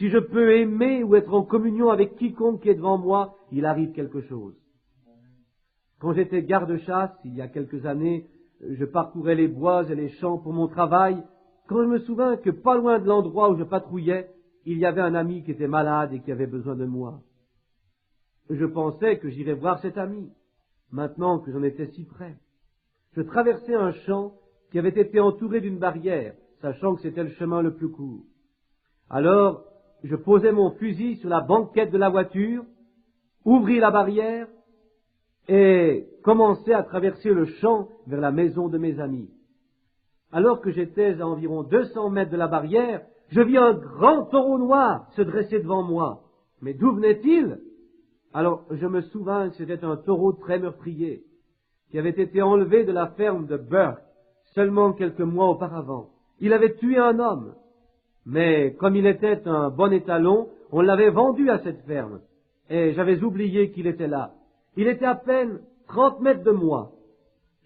Si je peux aimer ou être en communion avec quiconque qui est devant moi, il arrive quelque chose. Quand j'étais garde-chasse, il y a quelques années, je parcourais les bois et les champs pour mon travail. Quand je me souviens que pas loin de l'endroit où je patrouillais, il y avait un ami qui était malade et qui avait besoin de moi. Je pensais que j'irais voir cet ami, maintenant que j'en étais si près. Je traversais un champ qui avait été entouré d'une barrière, sachant que c'était le chemin le plus court. Alors, je posai mon fusil sur la banquette de la voiture, ouvris la barrière et commençai à traverser le champ vers la maison de mes amis. Alors que j'étais à environ 200 mètres de la barrière, je vis un grand taureau noir se dresser devant moi. Mais d'où venait-il? Alors, je me souvins que c'était un taureau très meurtrier, qui avait été enlevé de la ferme de Burke seulement quelques mois auparavant. Il avait tué un homme, mais comme il était un bon étalon, on l'avait vendu à cette ferme, et j'avais oublié qu'il était là. Il était à peine 30 mètres de moi.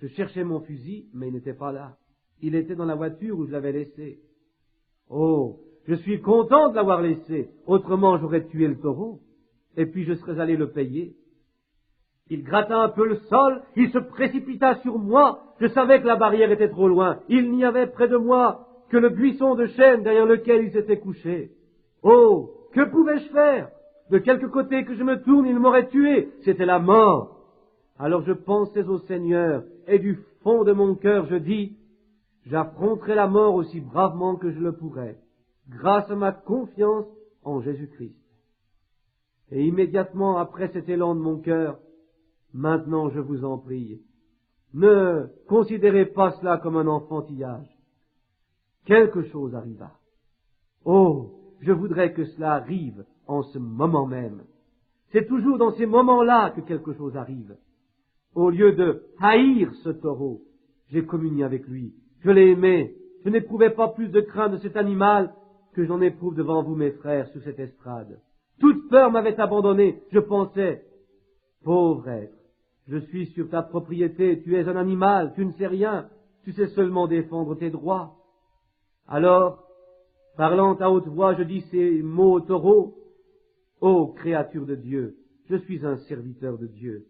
Je cherchais mon fusil, mais il n'était pas là. Il était dans la voiture où je l'avais laissé. Oh, je suis content de l'avoir laissé, autrement j'aurais tué le taureau, et puis je serais allé le payer. Il gratta un peu le sol, il se précipita sur moi, je savais que la barrière était trop loin, il n'y avait près de moi que le buisson de chêne derrière lequel il s'était couché. Oh, que pouvais-je faire? De quelque côté que je me tourne, il m'aurait tué, c'était la mort. Alors je pensais au Seigneur, et du fond de mon cœur je dis, j'affronterai la mort aussi bravement que je le pourrai, grâce à ma confiance en Jésus-Christ. Et immédiatement après cet élan de mon cœur, maintenant je vous en prie, ne considérez pas cela comme un enfantillage. Quelque chose arriva. Oh, je voudrais que cela arrive en ce moment même. C'est toujours dans ces moments-là que quelque chose arrive. Au lieu de haïr ce taureau, j'ai communié avec lui. Je l'ai aimé. Je n'éprouvais pas plus de crainte de cet animal que j'en éprouve devant vous, mes frères, sur cette estrade. Toute peur m'avait abandonné. Je pensais, pauvre être, je suis sur ta propriété, tu es un animal, tu ne sais rien, tu sais seulement défendre tes droits. Alors, parlant à haute voix, je dis ces mots au taureau, ô créature de Dieu, je suis un serviteur de Dieu,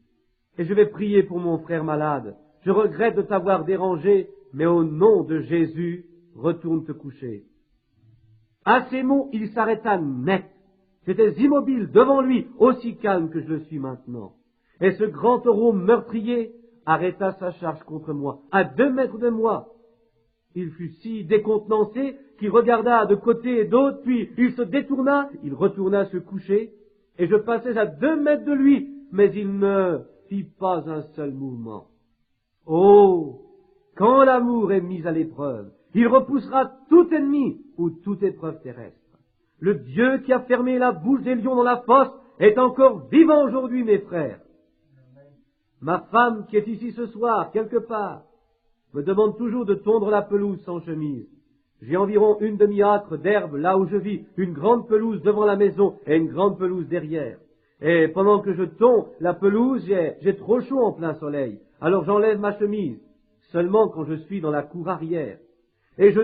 et je vais prier pour mon frère malade. Je regrette de t'avoir dérangé, mais au nom de Jésus, retourne te coucher. À ces mots, il s'arrêta net. J'étais immobile devant lui, aussi calme que je le suis maintenant. Et ce grand taureau meurtrier arrêta sa charge contre moi, à 2 mètres de moi. Il fut si décontenancé qu'il regarda de côté et d'autre, puis il se détourna, il retourna se coucher, et je passais à 2 mètres de lui, mais il ne fit pas un seul mouvement. Oh, quand l'amour est mis à l'épreuve, il repoussera tout ennemi ou toute épreuve terrestre. Le Dieu qui a fermé la bouche des lions dans la fosse est encore vivant aujourd'hui, mes frères. Ma femme qui est ici ce soir, quelque part, me demande toujours de tondre la pelouse sans chemise. J'ai environ 1 demi-acre d'herbe là où je vis, une grande pelouse devant la maison et une grande pelouse derrière. Et pendant que je tonds la pelouse, j'ai trop chaud en plein soleil. Alors j'enlève ma chemise, seulement quand je suis dans la cour arrière. Et je